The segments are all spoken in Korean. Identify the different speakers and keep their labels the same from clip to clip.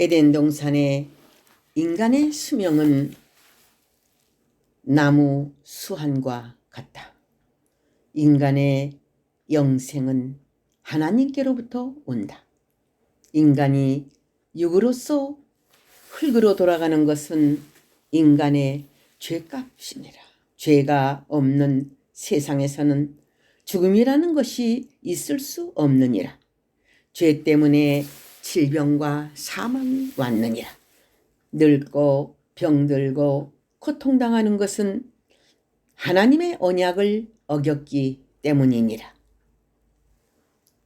Speaker 1: 에덴 동산의 인간의 수명은 나무 수한과 같다. 인간의 영생은 하나님께로부터 온다. 인간이 육으로서 흙으로 돌아가는 것은 인간의 죄값이니라. 죄가 없는 세상에서는 죽음이라는 것이 있을 수 없느니라. 죄 때문에 질병과 사망이 왔느니라. 늙고 병들고 고통당하는 것은 하나님의 언약을 어겼기 때문이니라.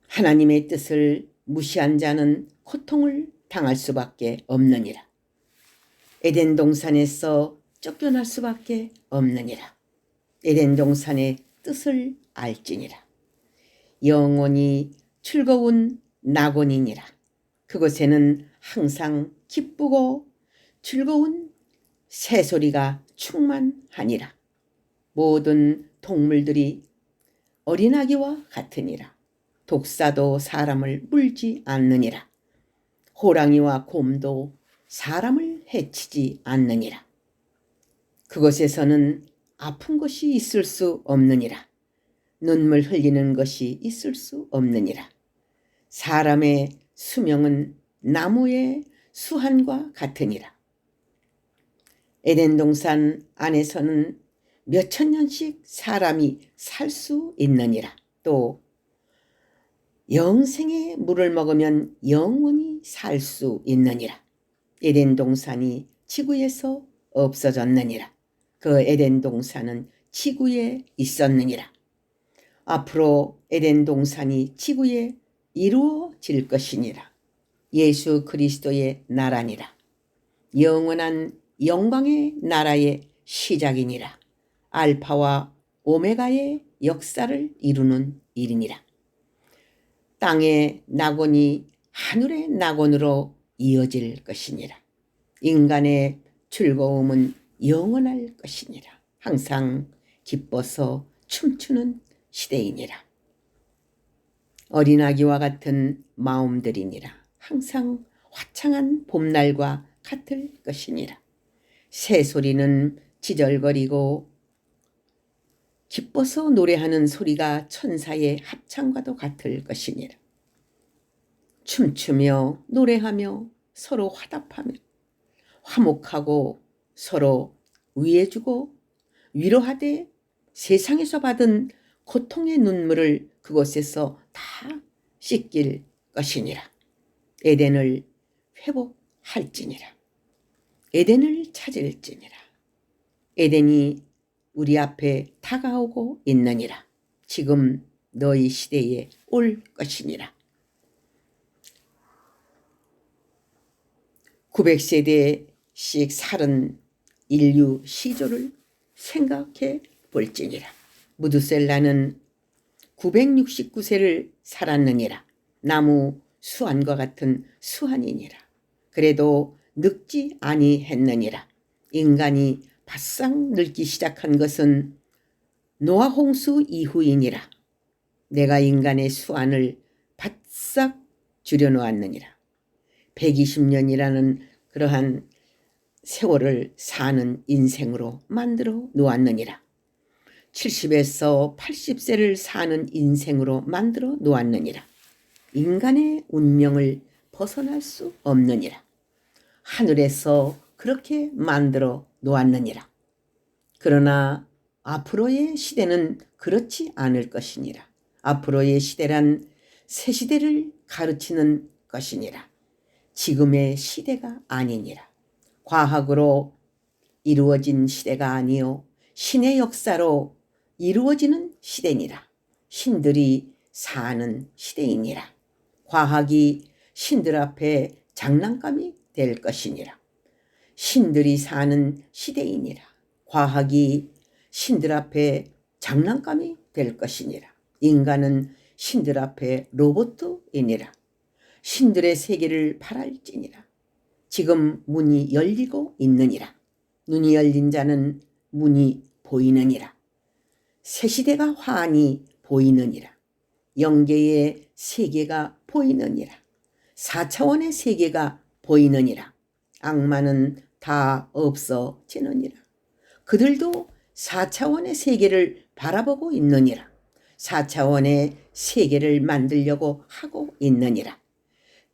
Speaker 1: 하나님의 뜻을 무시한 자는 고통을 당할 수밖에 없느니라. 에덴 동산에서 쫓겨날 수밖에 없느니라. 에덴 동산의 뜻을 알지니라. 영원히 즐거운 낙원이니라. 그곳에는 항상 기쁘고 즐거운 새소리가 충만하니라. 모든 동물들이 어린아기와 같으니라. 독사도 사람을 물지 않느니라. 호랑이와 곰도 사람을 해치지 않느니라. 그곳에서는 아픈 것이 있을 수 없느니라. 눈물 흘리는 것이 있을 수 없느니라. 사람의 수명은 나무의 수한과 같으니라. 에덴 동산 안에서는 몇천 년씩 사람이 살 수 있느니라. 또 영생의 물을 먹으면 영원히 살 수 있느니라. 에덴 동산이 지구에서 없어졌느니라. 그 에덴 동산은 지구에 있었느니라. 앞으로 에덴 동산이 지구에 이루어질 것이니라. 예수 그리스도의 나라니라. 영원한 영광의 나라의 시작이니라. 알파와 오메가의 역사를 이루는 일이니라. 땅의 낙원이 하늘의 낙원으로 이어질 것이니라. 인간의 즐거움은 영원할 것이니라. 항상 기뻐서 춤추는 시대이니라. 어린아기와 같은 마음들이니라. 항상 화창한 봄날과 같을 것이니라. 새소리는 지절거리고 기뻐서 노래하는 소리가 천사의 합창과도 같을 것이니라. 춤추며 노래하며 서로 화답하며 화목하고 서로 위해주고 위로하되 세상에서 받은 고통의 눈물을 그곳에서 다 씻길 것이니라. 에덴을 회복할지니라. 에덴을 찾을지니라. 에덴이 우리 앞에 다가오고 있느니라. 지금 너희 시대에 올 것이니라. 900세대씩 살은 인류 시조를 생각해 볼지니라. 무두셀라는 969세를 살았느니라. 나무 수한과 같은 수한이니라. 그래도 늙지 아니했느니라. 인간이 바싹 늙기 시작한 것은 노아 홍수 이후이니라. 내가 인간의 수한을 바싹 줄여놓았느니라. 120년이라는 그러한 세월을 사는 인생으로 만들어 놓았느니라. 70에서 80세를 사는 인생으로 만들어 놓았느니라. 인간의 운명을 벗어날 수 없느니라. 하늘에서 그렇게 만들어 놓았느니라. 그러나 앞으로의 시대는 그렇지 않을 것이니라. 앞으로의 시대란 새 시대를 가르치는 것이니라. 지금의 시대가 아니니라. 과학으로 이루어진 시대가 아니요 신의 역사로 이루어지는 시대니라. 신들이 사는 시대이니라. 과학이 신들 앞에 장난감이 될 것이니라. 신들이 사는 시대이니라. 과학이 신들 앞에 장난감이 될 것이니라. 인간은 신들 앞에 로봇이니라. 신들의 세계를 바랄지니라. 지금 문이 열리고 있느니라. 눈이 열린 자는 문이 보이느니라. 새 시대가 환히 보이느니라. 영계의 세계가 보이느니라. 4차원의 세계가 보이느니라. 악마는 다 없어지느니라. 그들도 4차원의 세계를 바라보고 있느니라. 4차원의 세계를 만들려고 하고 있느니라.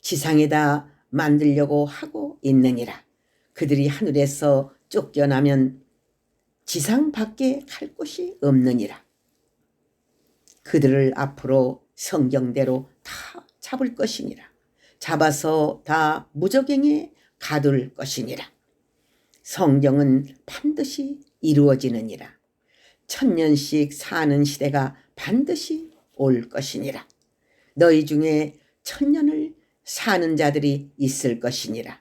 Speaker 1: 지상에다 만들려고 하고 있느니라. 그들이 하늘에서 쫓겨나면 지상 밖에 갈 곳이 없느니라. 그들을 앞으로 성경대로 다 잡을 것이니라. 잡아서 다 무저갱에 가둘 것이니라. 성경은 반드시 이루어지느니라. 1000년씩 사는 시대가 반드시 올 것이니라. 너희 중에 1000년을 사는 자들이 있을 것이니라.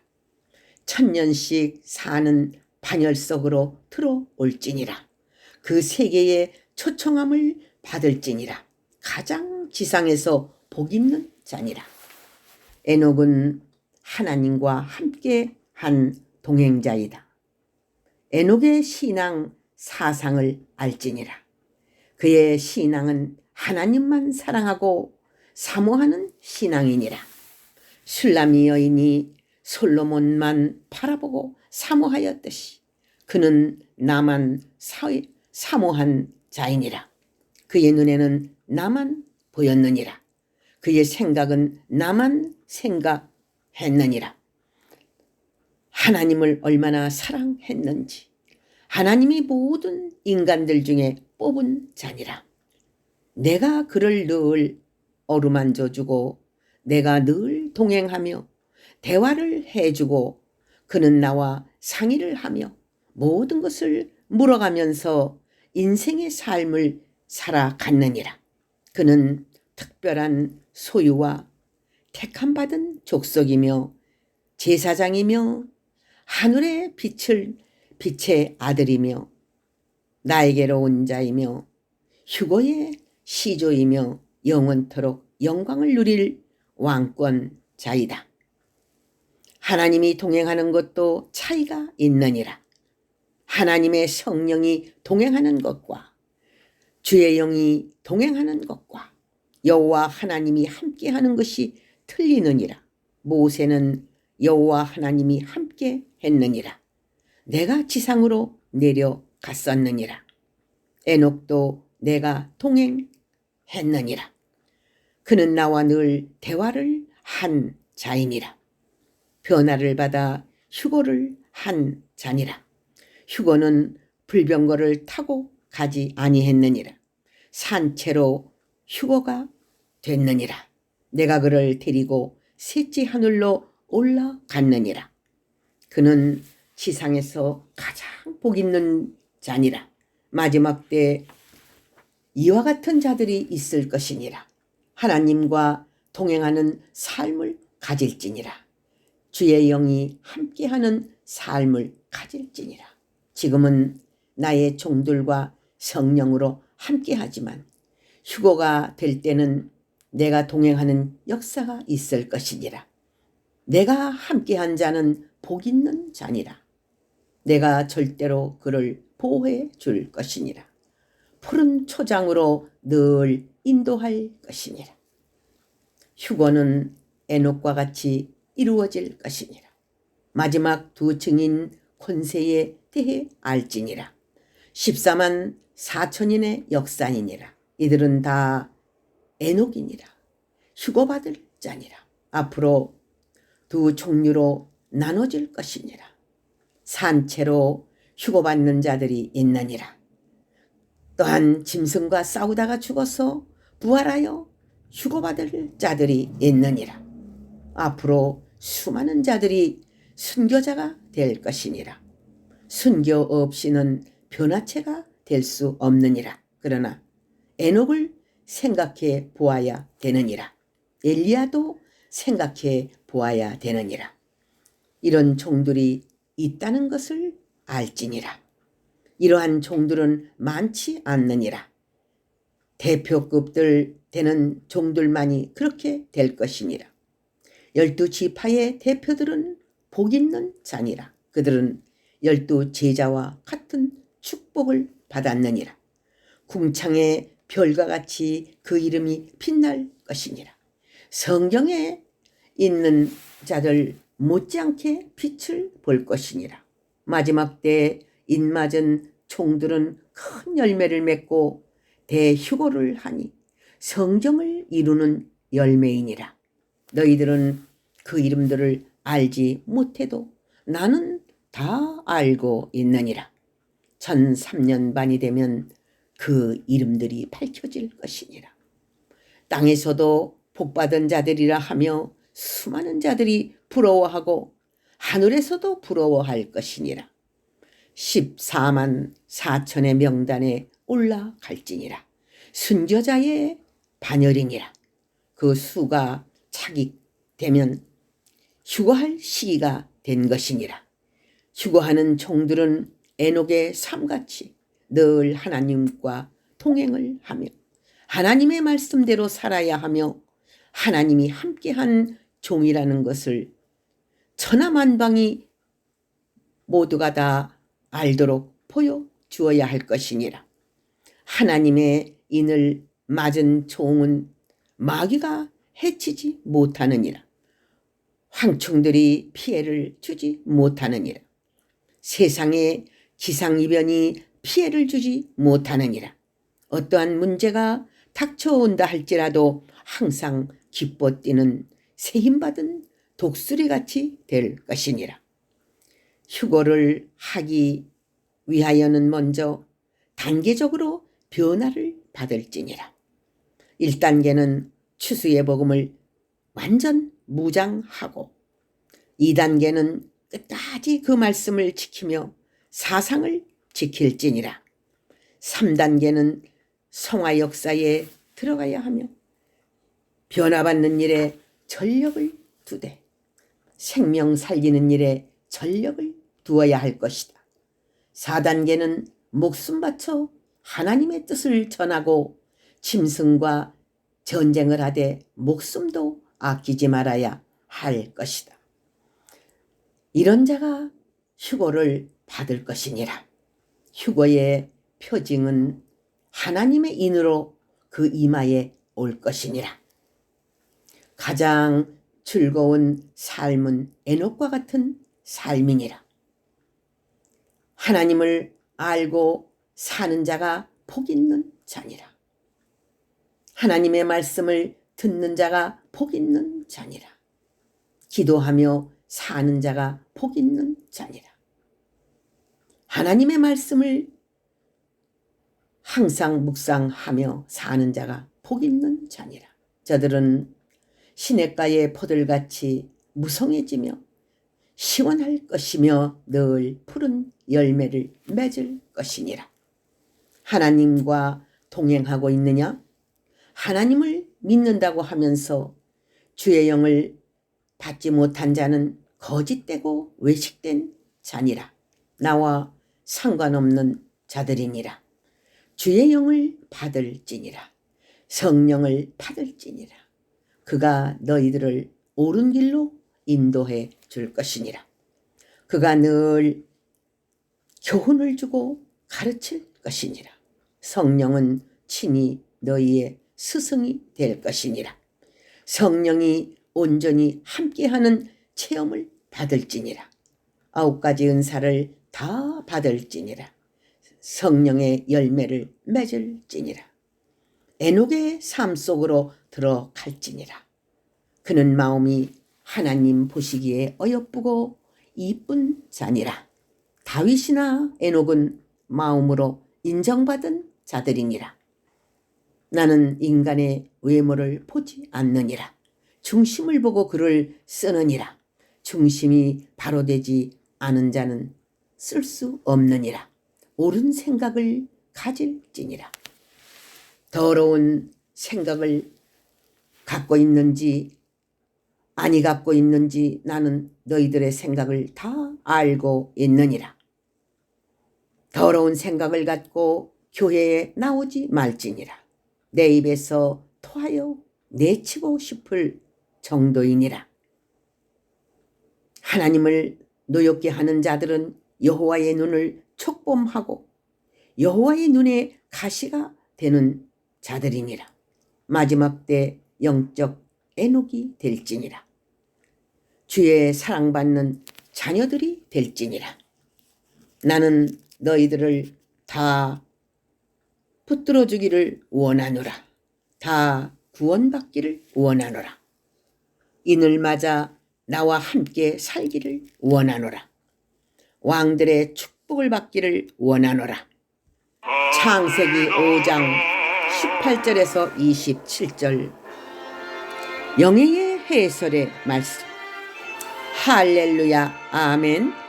Speaker 1: 1000년씩 사는 반열 속으로 들어올지니라. 그 세계의 초청함을 받을지니라. 가장 지상에서 복 있는 자니라. 에녹은 하나님과 함께 한 동행자이다. 에녹의 신앙 사상을 알지니라. 그의 신앙은 하나님만 사랑하고 사모하는 신앙이니라. 슐라미 여인이 솔로몬만 바라보고 사모하였듯이 그는 나만 사모한 자이니라. 그의 눈에는 나만 보였느니라. 그의 생각은 나만 생각했느니라. 하나님을 얼마나 사랑했는지, 하나님이 모든 인간들 중에 뽑은 자니라. 내가 그를 늘 어루만져주고 내가 늘 동행하며 대화를 해주고 그는 나와 상의를 하며 모든 것을 물어가면서 인생의 삶을 살아갔느니라. 그는 특별한 소유와 택함받은 족속이며 제사장이며 하늘의 빛의 아들이며 나에게로 온 자이며 휴거의 시조이며 영원토록 영광을 누릴 왕권자이다. 하나님이 동행하는 것도 차이가 있느니라. 하나님의 성령이 동행하는 것과 주의 영이 동행하는 것과 여호와 하나님이 함께하는 것이 틀리느니라. 모세는 여호와 하나님이 함께 했느니라. 내가 지상으로 내려갔었느니라. 에녹도 내가 동행했느니라. 그는 나와 늘 대화를 한 자이니라. 변화를 받아 휴거를 한 자니라. 휴거는 불병거를 타고 가지 아니했느니라. 산채로 휴거가 됐느니라. 내가 그를 데리고 셋째 하늘로 올라갔느니라. 그는 지상에서 가장 복 있는 자니라. 마지막 때 이와 같은 자들이 있을 것이니라. 하나님과 동행하는 삶을 가질지니라. 주의 영이 함께하는 삶을 가질지니라. 지금은 나의 종들과 성령으로 함께하지만 휴거가 될 때는 내가 동행하는 역사가 있을 것이니라. 내가 함께한 자는 복 있는 자니라. 내가 절대로 그를 보호해 줄 것이니라. 푸른 초장으로 늘 인도할 것이니라. 휴거는 에녹과 같이 이루어질 것이니라. 마지막 두 증인 권세에 대해 알지니라. 14만 4천인의 역사이니라. 이들은 다 에녹이니라. 휴거받을 자니라. 앞으로 두 종류로 나눠질 것이니라. 산채로 휴거받는 자들이 있느니라. 또한 짐승과 싸우다가 죽어서 부활하여 휴거받을 자들이 있느니라. 앞으로 수많은 자들이 순교자가 될 것이니라. 순교 없이는 변화체가 될 수 없느니라. 그러나 에녹을 생각해 보아야 되느니라. 엘리야도 생각해 보아야 되느니라. 이런 종들이 있다는 것을 알지니라. 이러한 종들은 많지 않느니라. 대표급들 되는 종들만이 그렇게 될 것이니라. 12지파의 대표들은 복 있는 자니라. 그들은 12 제자와 같은 축복을 받았느니라. 궁창의 별과 같이 그 이름이 빛날 것이니라. 성경에 있는 자들 못지않게 빛을 볼 것이니라. 마지막 때 인맞은 종들은 큰 열매를 맺고 대휴거를 하니 성경을 이루는 열매이니라. 너희들은 그 이름들을 알지 못해도 나는 다 알고 있느니라. 1003년 반이 되면 그 이름들이 밝혀질 것이니라. 땅에서도 복받은 자들이라 하며 수많은 자들이 부러워하고 하늘에서도 부러워할 것이니라. 14만 4천의 명단에 올라갈지니라. 순교자의 반열이니라. 그 수가 차기되면 휴거할 시기가 된 것이니라. 휴거하는 종들은 에녹의 삶같이 늘 하나님과 동행을 하며 하나님의 말씀대로 살아야 하며 하나님이 함께한 종이라는 것을 천하만방이 모두가 다 알도록 보여주어야 할 것이니라. 하나님의 인을 맞은 종은 마귀가 해치지 못하느니라. 황충들이 피해를 주지 못하느니라. 세상에 기상이변이 피해를 주지 못하느니라. 어떠한 문제가 닥쳐온다 할지라도 항상 기뻐 뛰는 세힘받은 독수리같이 될 것이니라. 휴거를 하기 위하여는 먼저 단계적으로 변화를 받을지니라. 1단계는 추수의 복음을 완전 무장하고 2단계는 끝까지 그 말씀을 지키며 사상을 지킬지니라. 3단계는 성화 역사에 들어가야 하며 변화받는 일에 전력을 두되 생명 살리는 일에 전력을 두어야 할 것이다. 4단계는 목숨 바쳐 하나님의 뜻을 전하고 짐승과 전쟁을 하되 목숨도 아끼지 말아야 할 것이다. 이런 자가 휴거를 받을 것이니라. 휴거의 표징은 하나님의 인으로 그 이마에 올 것이니라. 가장 즐거운 삶은 에녹과 같은 삶이니라. 하나님을 알고 사는 자가 복 있는 자니라. 하나님의 말씀을 듣는 자가 복 있는 자니라. 기도하며 사는 자가 복 있는 자니라. 하나님의 말씀을 항상 묵상하며 사는 자가 복 있는 자니라. 저들은 시냇가의 포들같이 무성해지며 시원할 것이며 늘 푸른 열매를 맺을 것이니라. 하나님과 동행하고 있느냐? 하나님을 믿는다고 하면서 주의 영을 받지 못한 자는 거짓되고 외식된 자니라. 나와 상관없는 자들이니라. 주의 영을 받을지니라. 성령을 받을지니라. 그가 너희들을 옳은 길로 인도해 줄 것이니라. 그가 늘 교훈을 주고 가르칠 것이니라. 성령은 친히 너희의 스승이 될 것이니라. 성령이 온전히 함께하는 체험을 받을지니라. 9가지 은사를 다 받을지니라. 성령의 열매를 맺을지니라. 에녹의 삶 속으로 들어갈지니라. 그는 마음이 하나님 보시기에 어여쁘고 이쁜 자니라. 다윗이나 에녹은 마음으로 인정받은 자들이니라. 나는 인간의 외모를 보지 않느니라. 중심을 보고 글을 쓰느니라. 중심이 바로 되지 않은 자는 쓸 수 없느니라. 옳은 생각을 가질지니라. 더러운 생각을 갖고 있는지 아니 갖고 있는지 나는 너희들의 생각을 다 알고 있느니라. 더러운 생각을 갖고 교회에 나오지 말지니라. 내 입에서 토하여 내치고 싶을 정도이니라. 하나님을 노엽게 하는 자들은 여호와의 눈을 촉범하고 여호와의 눈에 가시가 되는 자들이니라. 마지막 때 영적 에녹이 될지니라. 주의 사랑받는 자녀들이 될지니라. 나는 너희들을 다 붙들어 주기를 원하노라. 다 구원받기를 원하노라. 인을 맞아 나와 함께 살기를 원하노라. 왕들의 축복을 받기를 원하노라. 창세기 5장 18절에서 27절 영예의 해설의 말씀. 할렐루야. 아멘.